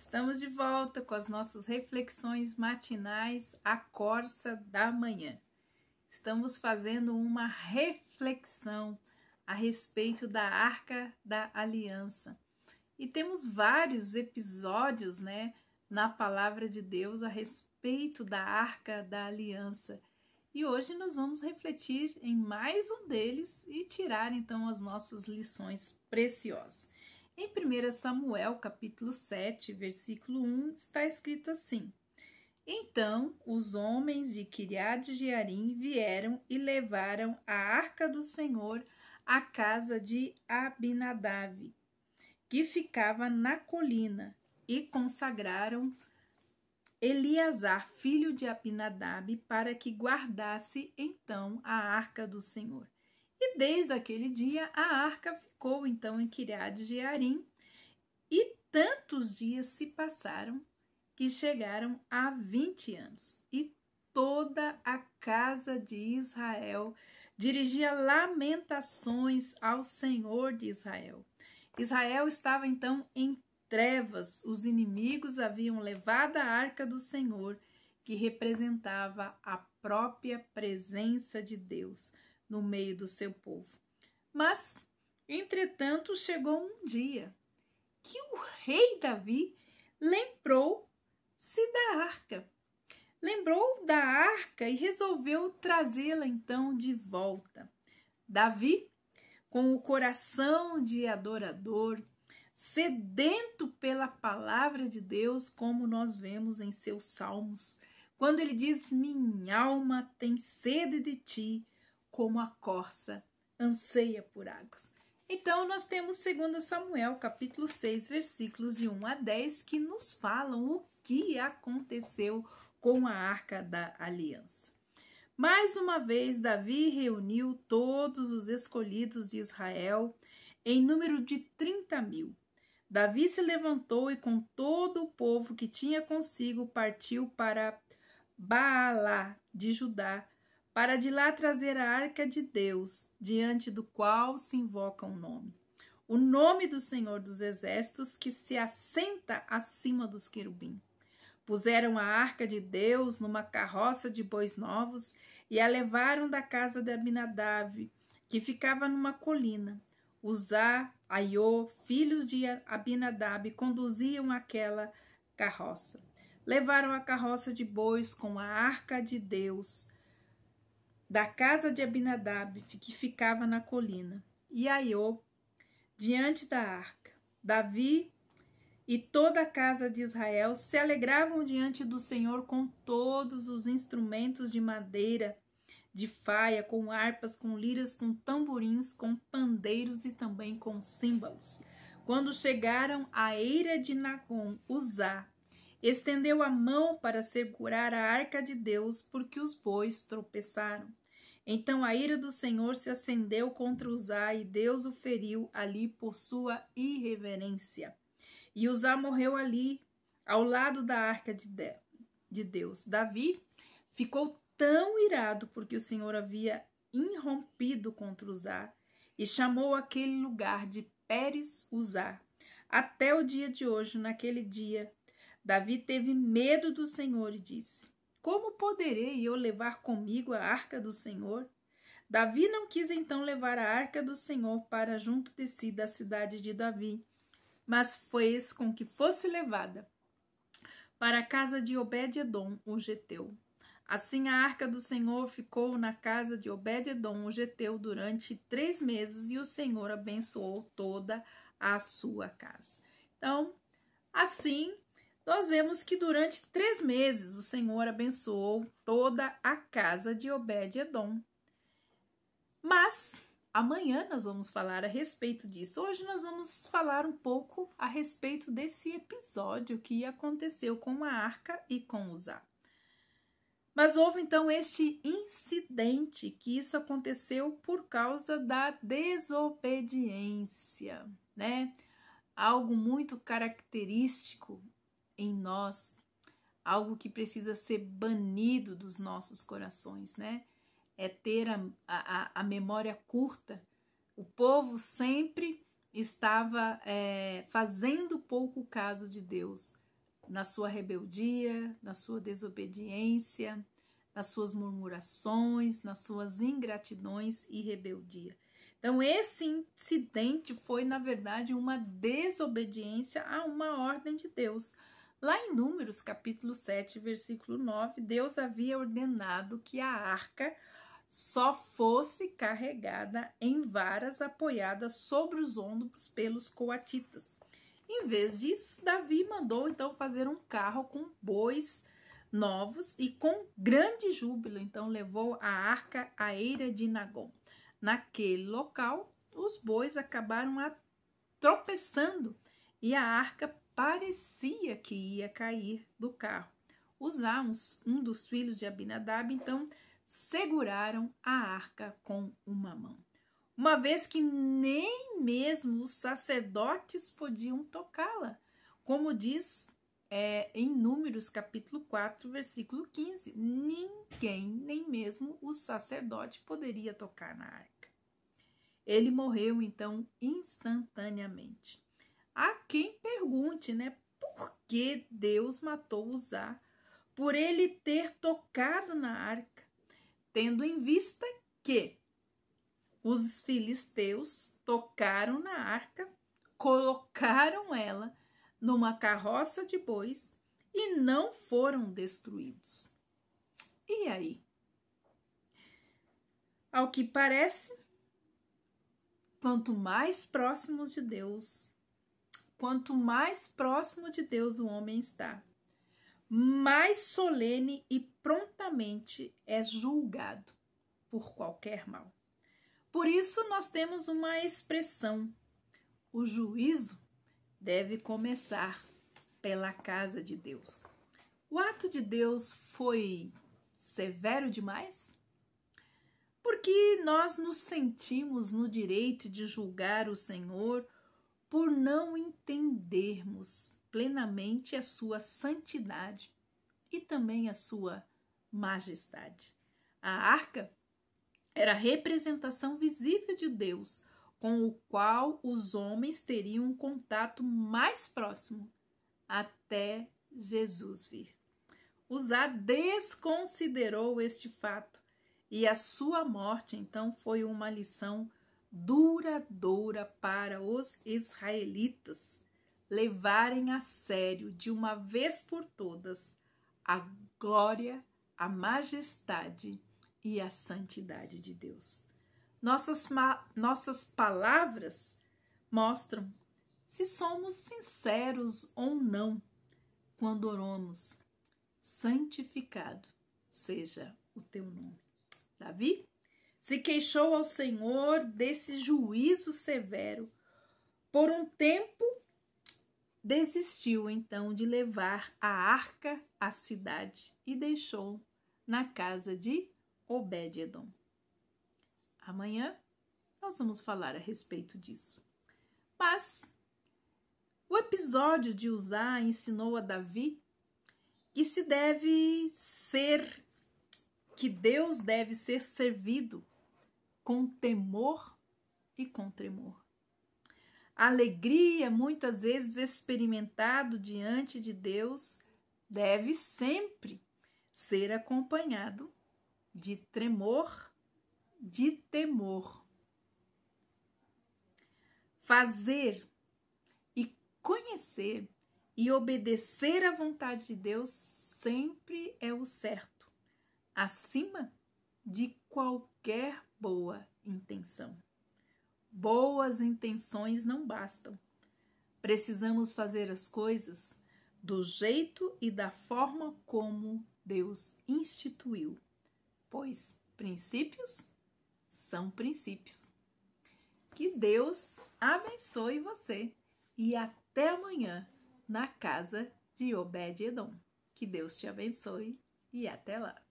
Estamos de volta com as nossas reflexões matinais, a Corsa da Manhã. Estamos fazendo uma reflexão a respeito da Arca da Aliança. E temos vários episódios, na Palavra de Deus a respeito da Arca da Aliança. E hoje nós vamos refletir em mais um deles e tirar então as nossas lições preciosas. Em 1 Samuel, capítulo 7, versículo 1, está escrito assim: Então os homens de Quiriat-Jearim vieram e levaram a arca do Senhor à casa de Abinadab, que ficava na colina, e consagraram Eleazar, filho de Abinadab, para que guardasse então a arca do Senhor. E desde aquele dia a arca ficou então em Quiriat-Jearim, e tantos dias se passaram que chegaram a 20 anos. E toda a casa de Israel dirigia lamentações ao Senhor de Israel. Israel estava então em trevas, os inimigos haviam levado a arca do Senhor, que representava a própria presença de Deus no meio do seu povo. Mas, entretanto, chegou um dia que o rei Davi lembrou-se da arca. Lembrou da arca e resolveu trazê-la então de volta. Davi, com o coração de adorador, sedento pela palavra de Deus, como nós vemos em seus salmos, quando ele diz: minha alma tem sede de ti, como a corça anseia por águas. Então nós temos 2 Samuel, capítulo 6, versículos de 1 a 10, que nos falam o que aconteceu com a Arca da Aliança. Mais uma vez, Davi reuniu todos os escolhidos de Israel, em número de 30.000. Davi se levantou e com todo o povo que tinha consigo partiu para Baalá de Judá, para de lá trazer a arca de Deus, diante do qual se invoca o nome do Senhor dos Exércitos, que se assenta acima dos querubim. Puseram a arca de Deus numa carroça de bois novos e a levaram da casa de Abinadab, que ficava numa colina. Uzá, Aiô, filhos de Abinadab, conduziam aquela carroça. Levaram a carroça de bois com a arca de Deus da casa de Abinadab, que ficava na colina, e Aiô diante da arca. Davi e toda a casa de Israel se alegravam diante do Senhor com todos os instrumentos de madeira, de faia, com harpas, com liras, com tamborins, com pandeiros e também com símbolos. Quando chegaram à eira de Nagom, Uzá estendeu a mão para segurar a arca de Deus, porque os bois tropeçaram. Então a ira do Senhor se acendeu contra Uzá, e Deus o feriu ali por sua irreverência. E Uzá morreu ali, ao lado da arca de Deus. Davi ficou tão irado porque o Senhor havia irrompido contra Uzá, e chamou aquele lugar de Pérez Uzá. Até o dia de hoje, naquele dia, Davi teve medo do Senhor e disse: como poderei eu levar comigo a arca do Senhor? Davi não quis então levar a arca do Senhor para junto de si da cidade de Davi, mas fez com que fosse levada para a casa de Obed-edom, o geteu. Assim a arca do Senhor ficou na casa de Obed-edom, o geteu, durante 3 meses, e o Senhor abençoou toda a sua casa. Então, assim, nós vemos que durante 3 meses o Senhor abençoou toda a casa de Obed-edom. Mas amanhã nós vamos falar a respeito disso. Hoje nós vamos falar um pouco a respeito desse episódio que aconteceu com a arca e com Uzá. Mas houve então este incidente, que isso aconteceu por causa da desobediência, Algo muito característico em nós, algo que precisa ser banido dos nossos corações, É ter a memória curta. O povo sempre estava fazendo pouco caso de Deus, na sua rebeldia, na sua desobediência, nas suas murmurações, nas suas ingratidões e rebeldia. Então, esse incidente foi, na verdade, uma desobediência a uma ordem de Deus. Lá em Números, capítulo 7, versículo 9, Deus havia ordenado que a arca só fosse carregada em varas apoiadas sobre os ombros pelos coatitas. Em vez disso, Davi mandou então fazer um carro com bois novos e com grande júbilo. Então levou a arca à eira de Nagom. Naquele local, os bois acabaram tropeçando e a arca parecia que ia cair do carro. Uzá, um dos filhos de Abinadab, então seguraram a arca com uma mão, uma vez que nem mesmo os sacerdotes podiam tocá-la, como diz em Números capítulo 4, versículo 15, ninguém, nem mesmo o sacerdote, poderia tocar na arca. Ele morreu então instantaneamente. Há quem pergunte, por que Deus matou Uzá? Por ele ter tocado na arca, tendo em vista que os filisteus tocaram na arca, colocaram ela numa carroça de bois e não foram destruídos. E aí? Ao que parece, quanto mais próximo de Deus o homem está, mais solene e prontamente é julgado por qualquer mal. Por isso nós temos uma expressão: o juízo deve começar pela casa de Deus. O ato de Deus foi severo demais? Porque nós nos sentimos no direito de julgar o Senhor por não entendermos plenamente a sua santidade e também a sua majestade. A arca era a representação visível de Deus, com o qual os homens teriam um contato mais próximo até Jesus vir. Uzá desconsiderou este fato e a sua morte, então, foi uma lição duradoura para os israelitas levarem a sério, de uma vez por todas, a glória, a majestade e a santidade de Deus. Nossas palavras mostram se somos sinceros ou não quando oramos: santificado seja o teu nome. Davi se queixou ao Senhor desse juízo severo. Por um tempo, desistiu então de levar a arca à cidade e deixou na casa de Obed-edom. Amanhã nós vamos falar a respeito disso. Mas o episódio de Uzá ensinou a Davi que Deus deve ser servido com temor e com tremor. A alegria, muitas vezes experimentado diante de Deus, deve sempre ser acompanhado de tremor, de temor. Fazer e conhecer e obedecer à vontade de Deus sempre é o certo, acima de qualquer boa intenção. Boas intenções não bastam. Precisamos fazer as coisas do jeito e da forma como Deus instituiu, pois princípios são princípios. Que Deus abençoe você e até amanhã na casa de Obed-edom. Que Deus te abençoe e até lá.